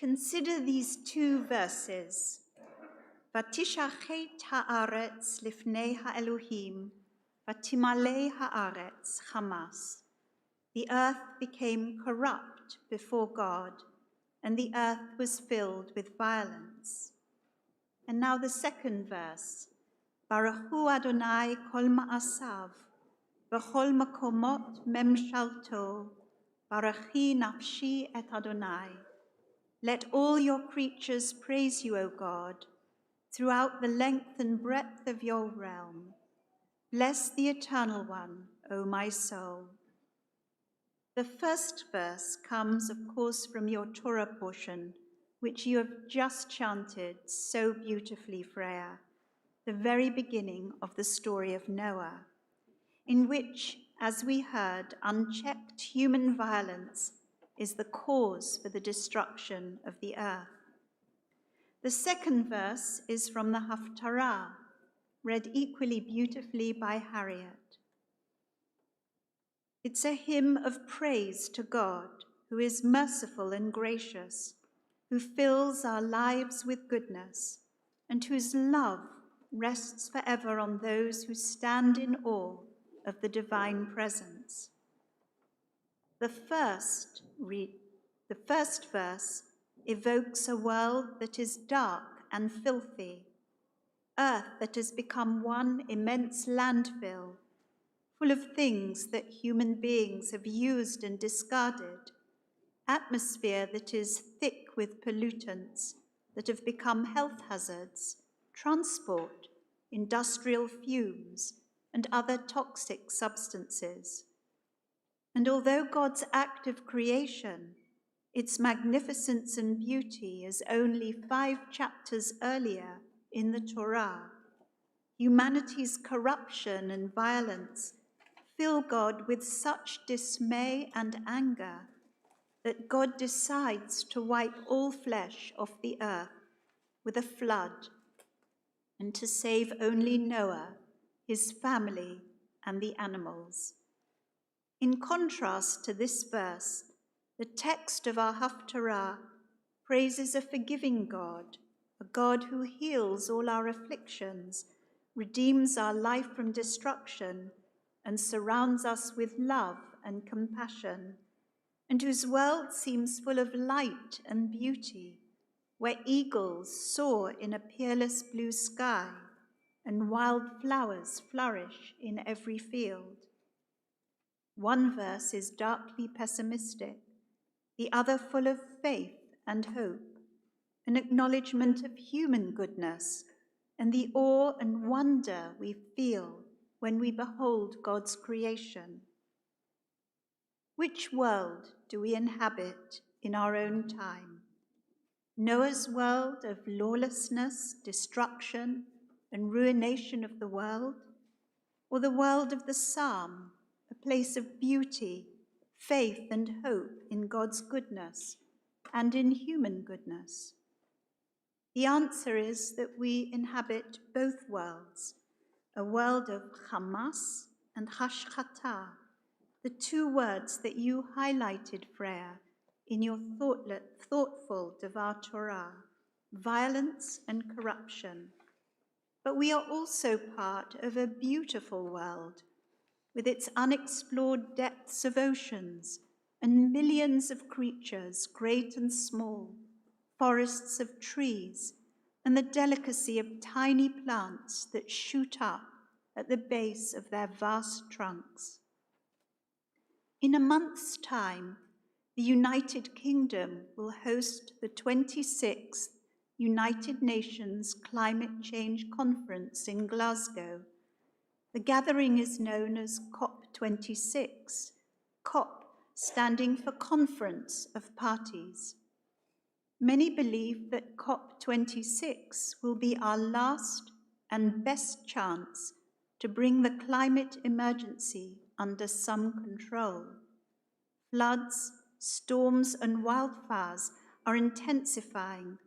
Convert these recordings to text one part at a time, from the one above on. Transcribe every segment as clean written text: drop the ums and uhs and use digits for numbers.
Consider these two verses. Vatishachet haaretz lifnei ha'elohim, vatimalei haaretz chamas. The earth became corrupt before God, and the earth was filled with violence. And now the second verse. Baruch hu Adonai kol ma'asav, v'chol makomot memshalto, baruchi nafshi et Adonai. Let all your creatures praise you, O God, throughout the length and breadth of your realm. Bless the Eternal One, O my soul. The first verse comes, of course, from your Torah portion, which you have just chanted so beautifully, Freya, the very beginning of the story of Noah, in which, as we heard, unchecked human violence is the cause for the destruction of the earth. The second verse is from the Haftarah, read equally beautifully by Harriet. It's a hymn of praise to God, who is merciful and gracious, who fills our lives with goodness, and whose love rests forever on those who stand in awe of the divine presence. The first verse evokes a world that is dark and filthy, earth that has become one immense landfill, full of things that human beings have used and discarded, atmosphere that is thick with pollutants that have become health hazards, transport, industrial fumes, and other toxic substances. And although God's act of creation, its magnificence and beauty is only 5 chapters earlier in the Torah, humanity's corruption and violence fill God with such dismay and anger that God decides to wipe all flesh off the earth with a flood and to save only Noah, his family, and the animals. In contrast to this verse, the text of our Haftarah praises a forgiving God, a God who heals all our afflictions, redeems our life from destruction, and surrounds us with love and compassion, and whose world seems full of light and beauty, where eagles soar in a peerless blue sky, and wild flowers flourish in every field. One verse is darkly pessimistic, the other full of faith and hope, an acknowledgement of human goodness and the awe and wonder we feel when we behold God's creation. Which world do we inhabit in our own time? Noah's world of lawlessness, destruction, and ruination of the world, or the world of the Psalm, a place of beauty, faith, and hope in God's goodness and in human goodness? The answer is that we inhabit both worlds, a world of Hamas and Hashchata, the 2 words that you highlighted, Freya, in your thoughtful Devar Torah, violence and corruption. But we are also part of a beautiful world, with its unexplored depths of oceans and millions of creatures, great and small, forests of trees, and the delicacy of tiny plants that shoot up at the base of their vast trunks. In a month's time, the United Kingdom will host the 26th United Nations Climate Change Conference in Glasgow. The gathering is known as COP26, COP standing for Conference of Parties. Many believe that COP26 will be our last and best chance to bring the climate emergency under some control. Floods, storms, and wildfires are intensifying,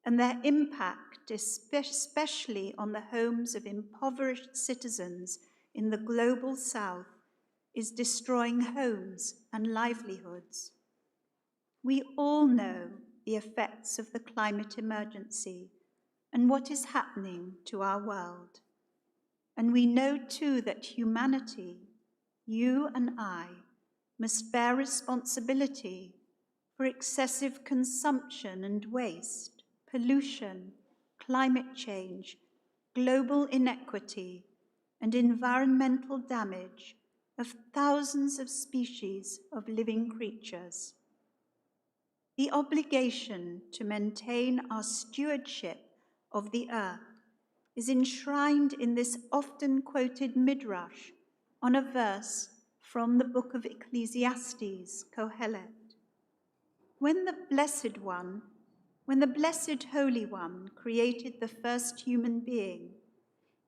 and their impact, especially on the homes of impoverished citizens in the global south, is destroying homes and livelihoods. We all know the effects of the climate emergency and what is happening to our world. And we know too that humanity, you and I, must bear responsibility for excessive consumption and waste, pollution, climate change, global inequity, and environmental damage of thousands of species of living creatures. The obligation to maintain our stewardship of the earth is enshrined in this often quoted midrash on a verse from the book of Ecclesiastes, Kohelet. When the Blessed Holy One created the first human being,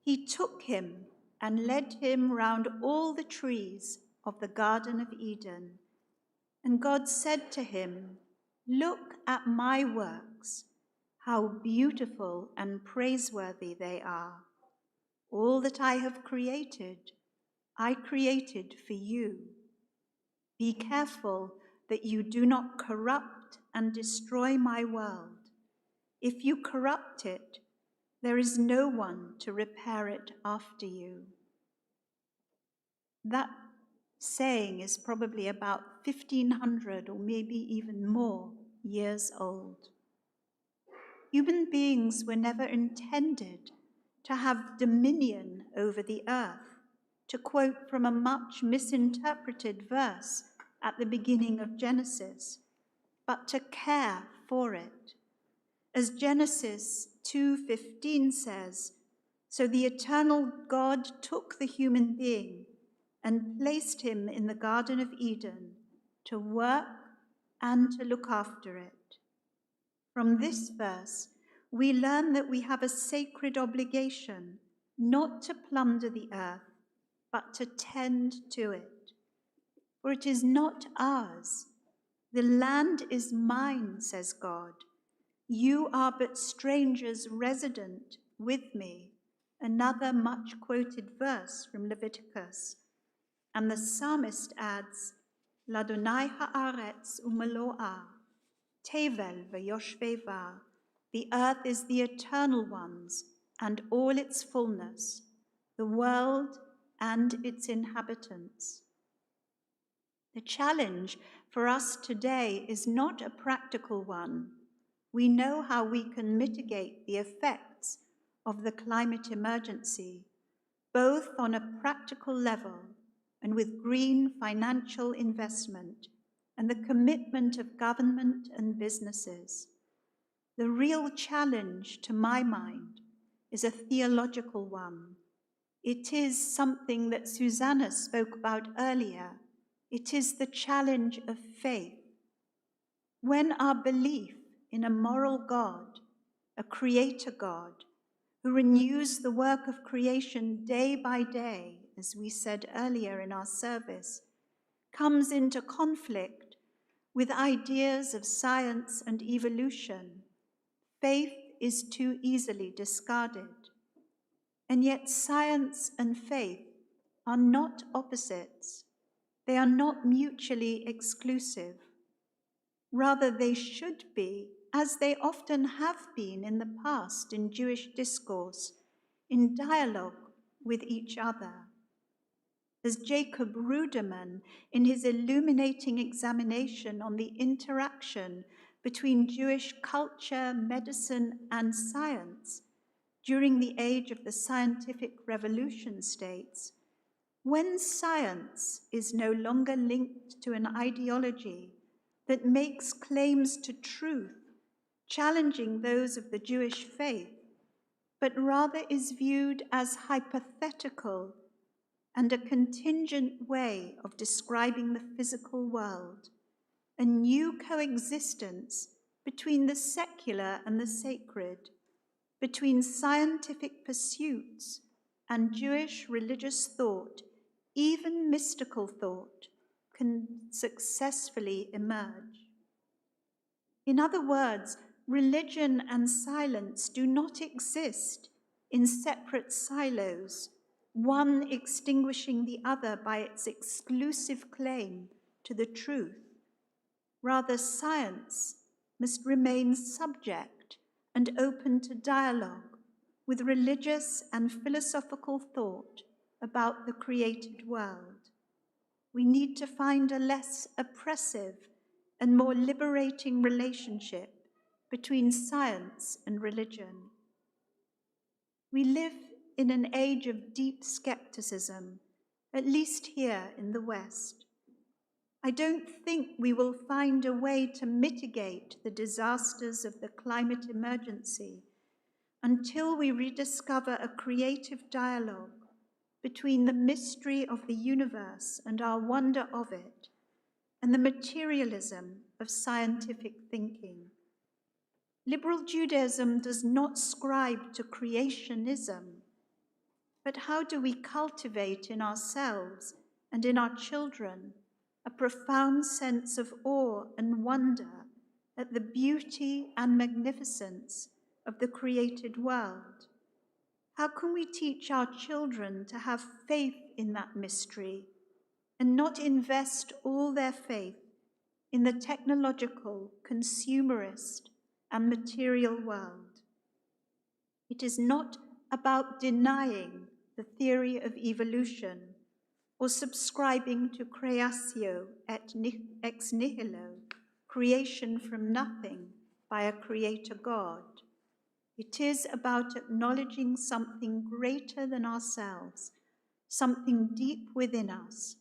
he took him and led him round all the trees of the Garden of Eden. And God said to him, "Look at my works, how beautiful and praiseworthy they are. All that I have created, I created for you. Be careful that you do not corrupt and destroy my world. If you corrupt it, there is no one to repair it after you." That saying is probably about 1,500 or maybe even more years old. Human beings were never intended to have dominion over the earth, to quote from a much misinterpreted verse at the beginning of Genesis, but to care for it. As Genesis 2:15 says, "So the eternal God took the human being and placed him in the Garden of Eden to work and to look after it." From this verse, we learn that we have a sacred obligation not to plunder the earth, but to tend to it. For it is not ours. The land is mine, says God. You are but strangers resident with me. Another much quoted verse from Leviticus. And the psalmist adds, "L'Adonai haaretz umeloah, tevel v'yoshveva." The earth is the eternal one's and all its fullness, the world and its inhabitants. The challenge for us today is not a practical one. We know how we can mitigate the effects of the climate emergency, both on a practical level and with green financial investment and the commitment of government and businesses. The real challenge, to my mind, is a theological one. It is something that Susanna spoke about earlier. It is the challenge of faith. When our belief in a moral God, a creator God, who renews the work of creation day by day, as we said earlier in our service, comes into conflict with ideas of science and evolution, faith is too easily discarded. And yet science and faith are not opposites. They are not mutually exclusive. Rather, they should be, as they often have been in the past in Jewish discourse, in dialogue with each other. As Jacob Ruderman, in his illuminating examination on the interaction between Jewish culture, medicine, and science during the age of the scientific revolution, states, when science is no longer linked to an ideology that makes claims to truth, challenging those of the Jewish faith, but rather is viewed as hypothetical and a contingent way of describing the physical world, a new coexistence between the secular and the sacred, between scientific pursuits and Jewish religious thought, even mystical thought, can successfully emerge. In other words, religion and silence do not exist in separate silos, one extinguishing the other by its exclusive claim to the truth. Rather, science, must remain subject and open to dialogue with religious and philosophical thought about the created world. We need to find a less oppressive and more liberating relationship between science and religion. We live in an age of deep skepticism, at least here in the West. I don't think we will find a way to mitigate the disasters of the climate emergency until we rediscover a creative dialogue between the mystery of the universe and our wonder of it, and the materialism of scientific thinking. Liberal Judaism does not ascribe to creationism, but how do we cultivate in ourselves and in our children a profound sense of awe and wonder at the beauty and magnificence of the created world? How can we teach our children to have faith in that mystery and not invest all their faith in the technological, consumerist, and material world? It is not about denying the theory of evolution or subscribing to creatio et ex nihilo, creation from nothing by a creator God. It is about acknowledging something greater than ourselves, something deep within us,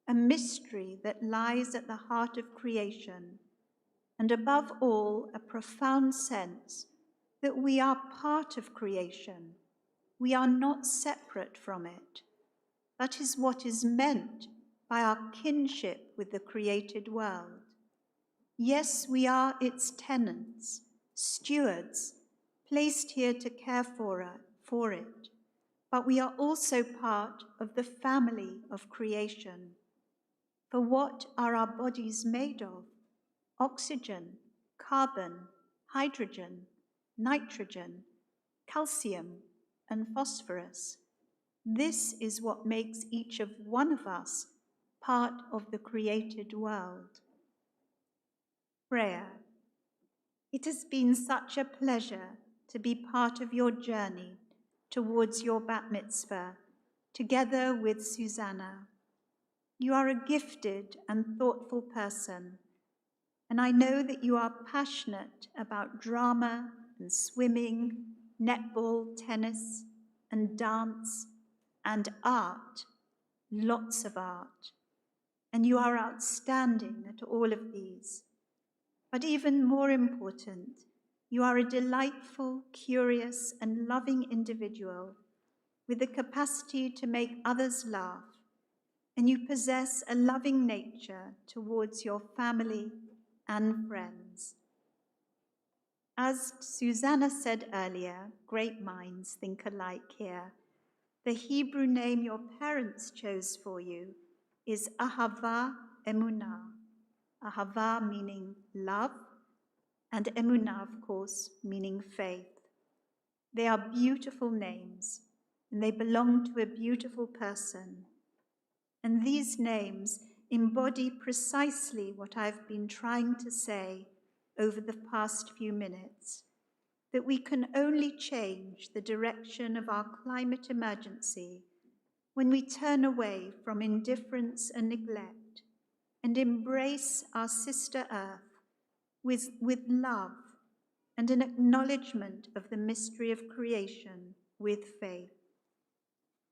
a mystery that lies at the heart of creation, and above all, a profound sense that we are part of creation. We are not separate from it. That is what is meant by our kinship with the created world. Yes, we are its tenants, stewards, placed here to care for it, but we are also part of the family of creation. For what are our bodies made of? Oxygen, carbon, hydrogen, nitrogen, calcium, and phosphorus. This is what makes each of one of us part of the created world. Prayer. It has been such a pleasure to be part of your journey towards your bat mitzvah, together with Susanna. You are a gifted and thoughtful person, and I know that you are passionate about drama and swimming, netball, tennis, and dance, and art, lots of art. And you are outstanding at all of these. But even more important, you are a delightful, curious, and loving individual with the capacity to make others laugh, and you possess a loving nature towards your family and friends. As Susanna said earlier, great minds think alike here. The Hebrew name your parents chose for you is Ahava Emunah. Ahava meaning love, and Emunah, of course, meaning faith. They are beautiful names, and they belong to a beautiful person. And these names embody precisely what I've been trying to say over the past few minutes, that we can only change the direction of our climate emergency when we turn away from indifference and neglect and embrace our sister Earth with love and an acknowledgement of the mystery of creation with faith.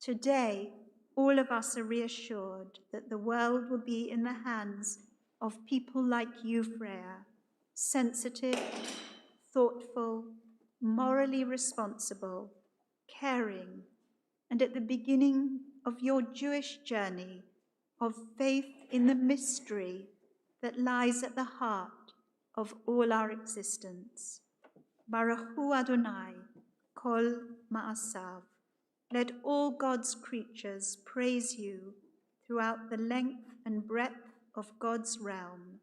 Today, all of us are reassured that the world will be in the hands of people like you, Freya, sensitive, thoughtful, morally responsible, caring, and at the beginning of your Jewish journey of faith in the mystery that lies at the heart of all our existence. Baruch Hu Adonai, Kol Ma'asav. Let all God's creatures praise you throughout the length and breadth of God's realm.